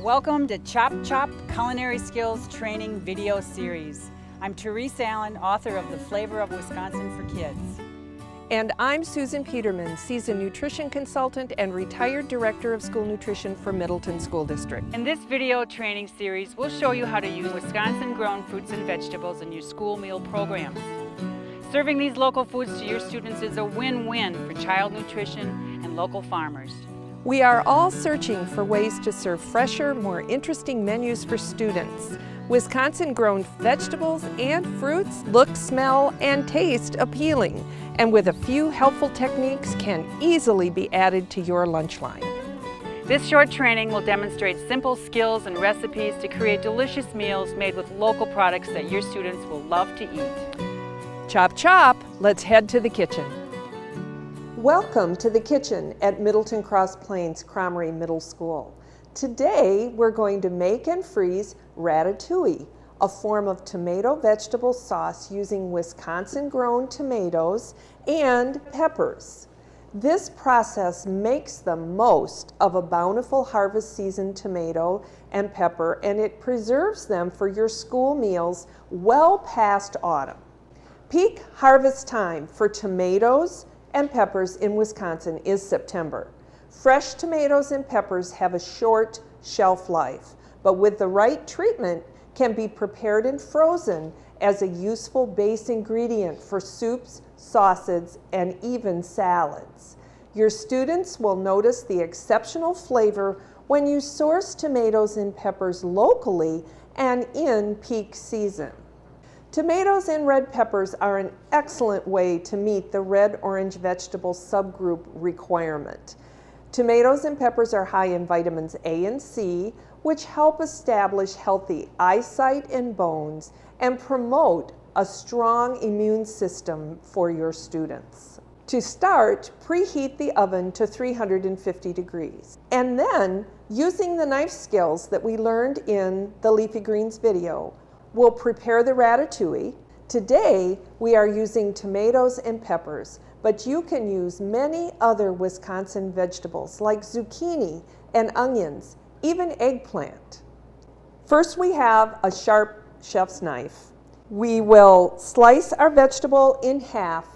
Welcome to Chop Chop Culinary Skills Training Video Series. I'm Therese Allen, author of The Flavor of Wisconsin for Kids. And I'm Susan Peterman, seasoned nutrition consultant and retired director of school nutrition for Middleton School District. In this video training series, we'll show you how to use Wisconsin-grown fruits and vegetables in your school meal programs. Serving these local foods to your students is a win-win for child nutrition and local farmers. We are all searching for ways to serve fresher, more interesting menus for students. Wisconsin-grown vegetables and fruits look, smell, and taste appealing, and with a few helpful techniques can easily be added to your lunch line. This short training will demonstrate simple skills and recipes to create delicious meals made with local products that your students will love to eat. Chop chop, let's head to the kitchen. Welcome to the kitchen at Middleton Cross Plains Cromery Middle School. Today we're going to make and freeze ratatouille, a form of tomato vegetable sauce using Wisconsin-grown tomatoes and peppers. This process makes the most of a bountiful harvest season tomato and pepper, and it preserves them for your school meals well past autumn. Peak harvest time for tomatoes and peppers in Wisconsin is September. Fresh tomatoes and peppers have a short shelf life, but with the right treatment can be prepared and frozen as a useful base ingredient for soups, sauces, and even salads. Your students will notice the exceptional flavor when you source tomatoes and peppers locally and in peak season. Tomatoes and red peppers are an excellent way to meet the red-orange vegetable subgroup requirement. Tomatoes and peppers are high in vitamins A and C, which help establish healthy eyesight and bones and promote a strong immune system for your students. To start, preheat the oven to 350 degrees. And then, using the knife skills that we learned in the Leafy Greens video, we'll prepare the ratatouille. Today, we are using tomatoes and peppers, but you can use many other Wisconsin vegetables like zucchini and onions, even eggplant. First, we have a sharp chef's knife. We will slice our vegetable in half,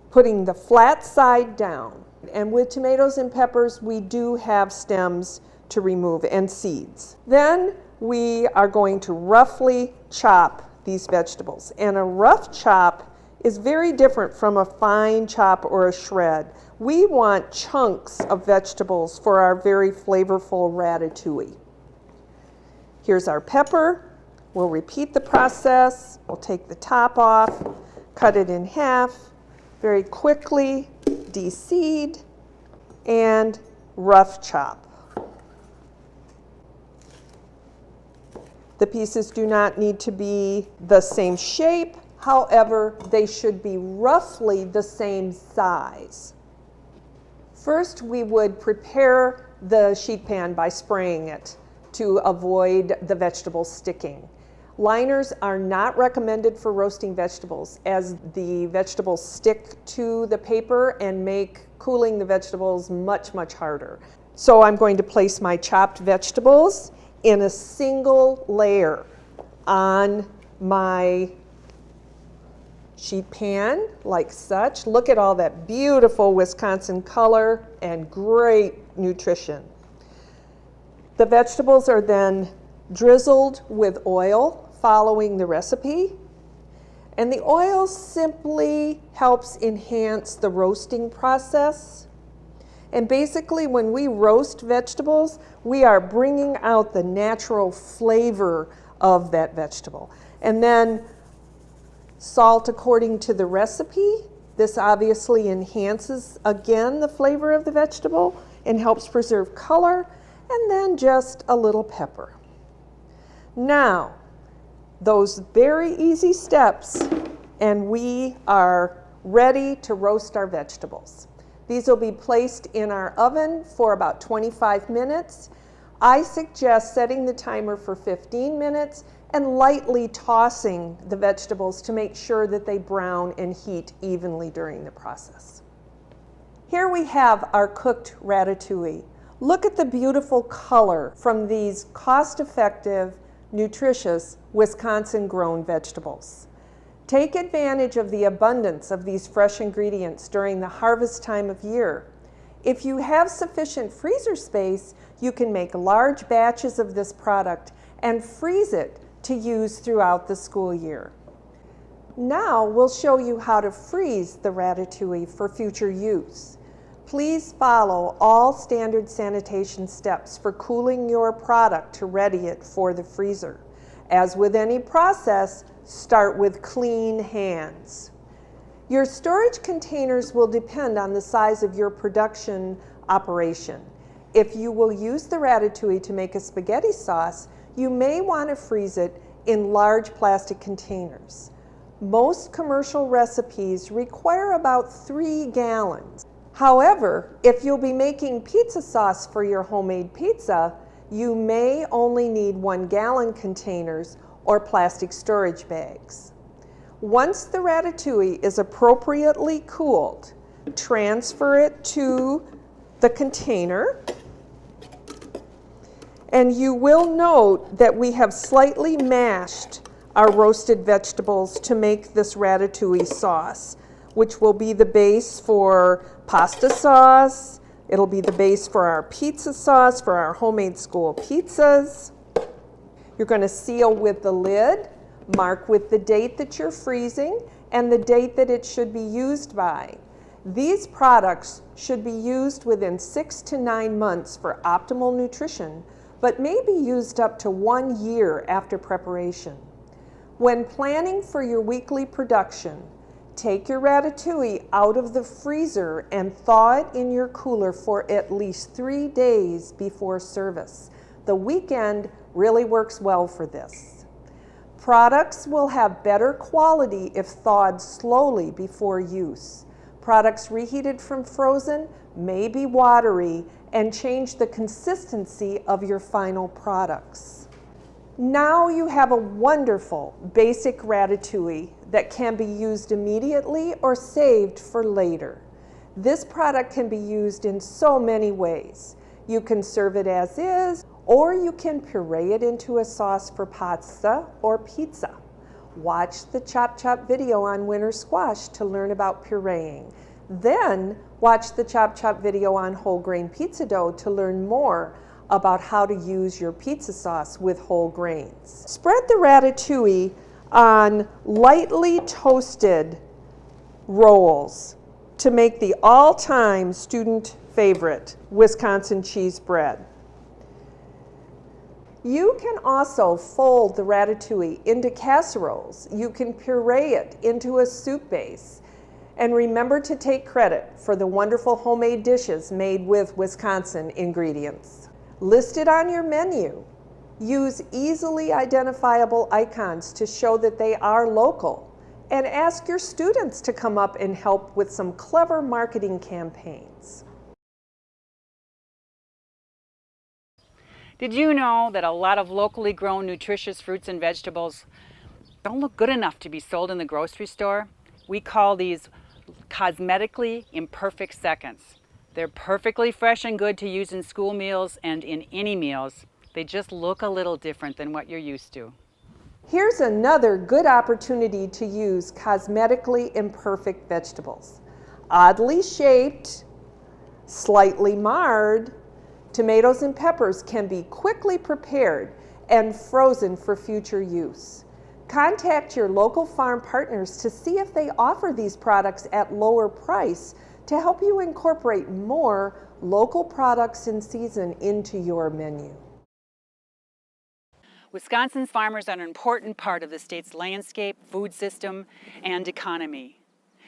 putting the flat side down. And with tomatoes and peppers, we do have stems to remove and seeds. Then we are going to roughly chop these vegetables. And a rough chop is very different from a fine chop or a shred. We want chunks of vegetables for our very flavorful ratatouille. Here's our pepper. We'll repeat the process. We'll take the top off, cut it in half, very quickly, de-seed, and rough chop. The pieces do not need to be the same shape. However, they should be roughly the same size. First, we would prepare the sheet pan by spraying it to avoid the vegetables sticking. Liners are not recommended for roasting vegetables, as the vegetables stick to the paper and make cooling the vegetables much, much harder. So I'm going to place my chopped vegetables in a single layer on my sheet pan, like such. Look at all that beautiful Wisconsin color and great nutrition. The vegetables are then drizzled with oil following the recipe, and the oil simply helps enhance the roasting process. And basically, when we roast vegetables, we are bringing out the natural flavor of that vegetable. And then salt according to the recipe. This obviously enhances, again, the flavor of the vegetable and helps preserve color. And then just a little pepper. Now, those very easy steps, and we are ready to roast our vegetables. These will be placed in our oven for about 25 minutes. I suggest setting the timer for 15 minutes and lightly tossing the vegetables to make sure that they brown and heat evenly during the process. Here we have our cooked ratatouille. Look at the beautiful color from these cost-effective, nutritious, Wisconsin-grown vegetables. Take advantage of the abundance of these fresh ingredients during the harvest time of year. If you have sufficient freezer space, you can make large batches of this product and freeze it to use throughout the school year. Now we'll show you how to freeze the ratatouille for future use. Please follow all standard sanitation steps for cooling your product to ready it for the freezer. As with any process, start with clean hands. Your storage containers will depend on the size of your production operation. If you will use the ratatouille to make a spaghetti sauce, you may want to freeze it in large plastic containers. Most commercial recipes require about 3 gallons. However, if you'll be making pizza sauce for your homemade pizza, you may only need 1-gallon containers or plastic storage bags. Once the ratatouille is appropriately cooled, transfer it to the container, and you will note that we have slightly mashed our roasted vegetables to make this ratatouille sauce, which will be the base for pasta sauce. It'll be the base for our pizza sauce, for our homemade school pizzas. You're going to seal with the lid, mark with the date that you're freezing, and the date that it should be used by. These products should be used within 6 to 9 months for optimal nutrition, but may be used up to 1 year after preparation. When planning for your weekly production, take your ratatouille out of the freezer and thaw it in your cooler for at least 3 days before service. The weekend really works well for this. Products will have better quality if thawed slowly before use. Products reheated from frozen may be watery and change the consistency of your final products. Now you have a wonderful basic ratatouille that can be used immediately or saved for later. This product can be used in so many ways. You can serve it as is, or you can puree it into a sauce for pasta or pizza. Watch the Chop Chop video on winter squash to learn about pureeing. Then watch the Chop Chop video on whole grain pizza dough to learn more about how to use your pizza sauce with whole grains. Spread the ratatouille on lightly toasted rolls to make the all-time student favorite, Wisconsin cheese bread. You can also fold the ratatouille into casseroles. You can puree it into a soup base. And remember to take credit for the wonderful homemade dishes made with Wisconsin ingredients. Listed on your menu, use easily identifiable icons to show that they are local, and ask your students to come up and help with some clever marketing campaigns. Did you know that a lot of locally grown nutritious fruits and vegetables don't look good enough to be sold in the grocery store? We call these cosmetically imperfect seconds. They're perfectly fresh and good to use in school meals and in any meals. They just look a little different than what you're used to. Here's another good opportunity to use cosmetically imperfect vegetables. Oddly shaped, slightly marred, tomatoes and peppers can be quickly prepared and frozen for future use. Contact your local farm partners to see if they offer these products at lower price to help you incorporate more local products in season into your menu. Wisconsin's farmers are an important part of the state's landscape, food system, and economy.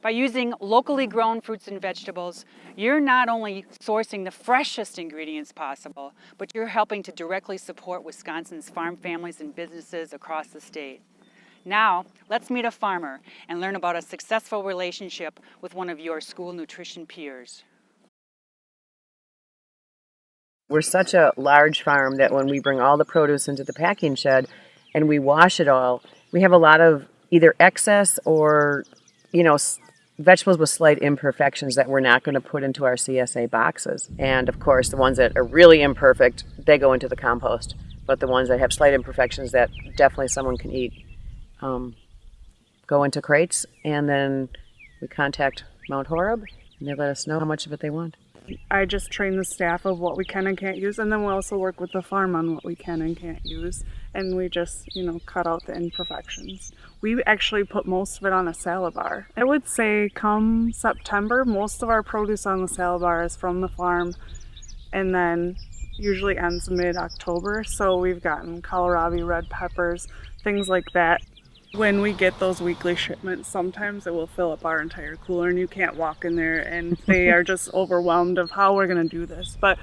By using locally grown fruits and vegetables, you're not only sourcing the freshest ingredients possible, but you're helping to directly support Wisconsin's farm families and businesses across the state. Now, let's meet a farmer and learn about a successful relationship with one of your school nutrition peers. We're such a large farm that when we bring all the produce into the packing shed and we wash it all, we have a lot of either excess or, vegetables with slight imperfections that we're not going to put into our CSA boxes. And of course, the ones that are really imperfect, they go into the compost. But the ones that have slight imperfections that definitely someone can eat go into crates, and then we contact Mount Horeb, and they let us know how much of it they want. I just train the staff of what we can and can't use, and then we also work with the farm on what we can and can't use, and we just, cut out the imperfections. We actually put most of it on a salad bar. I would say come September, most of our produce on the salad bar is from the farm, and then usually ends mid-October, so we've gotten kohlrabi, red peppers, things like that. When we get those weekly shipments, sometimes it will fill up our entire cooler and you can't walk in there, and they are just overwhelmed of how we're going to do this. But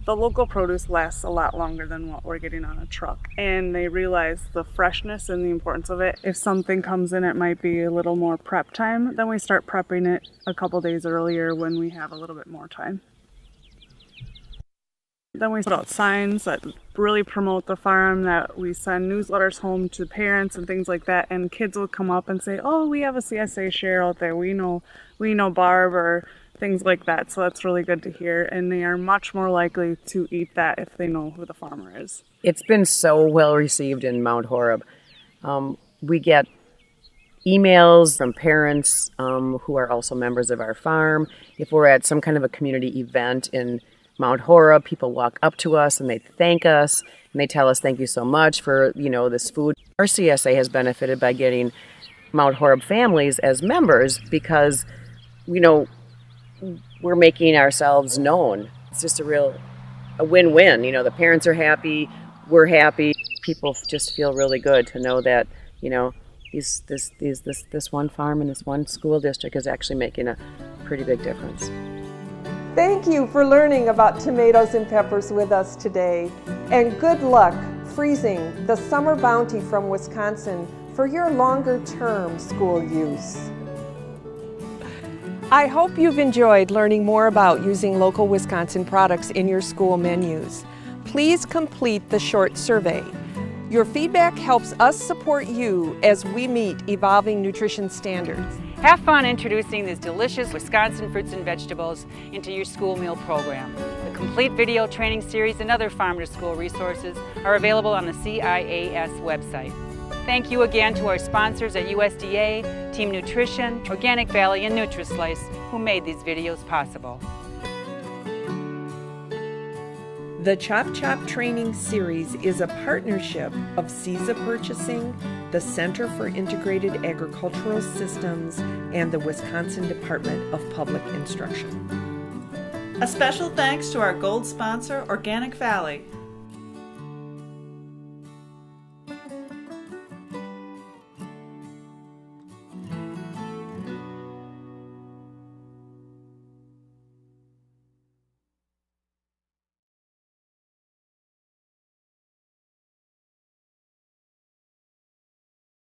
the local produce lasts a lot longer than what we're getting on a truck, and they realize the freshness and the importance of it. If something comes in, it might be a little more prep time, then we start prepping it a couple days earlier when we have a little bit more time. Then we put out signs that really promote the farm, that we send newsletters home to parents and things like that, and kids will come up and say, oh, we have a CSA share out there, we know Barb, or things like that. So that's really good to hear, and they are much more likely to eat that if they know who the farmer is. It's been so well received in Mount Horeb. We get emails from parents who are also members of our farm. If we're at some kind of a community event in Mount Horeb, people walk up to us and they thank us, and they tell us thank you so much for, this food. Our CSA has benefited by getting Mount Horeb families as members because, we're making ourselves known. It's just a win-win. The parents are happy, we're happy. People just feel really good to know that, this one farm in this one school district is actually making a pretty big difference. Thank you for learning about tomatoes and peppers with us today. And good luck freezing the summer bounty from Wisconsin for your longer-term school use. I hope you've enjoyed learning more about using local Wisconsin products in your school menus. Please complete the short survey. Your feedback helps us support you as we meet evolving nutrition standards. Have fun introducing these delicious Wisconsin fruits and vegetables into your school meal program. The complete video training series and other farm-to-school resources are available on the CIAS website. Thank you again to our sponsors at USDA, Team Nutrition, Organic Valley, and NutriSlice, who made these videos possible. The Chop Chop Training Series is a partnership of CISA Purchasing, the Center for Integrated Agricultural Systems, and the Wisconsin Department of Public Instruction. A special thanks to our gold sponsor, Organic Valley.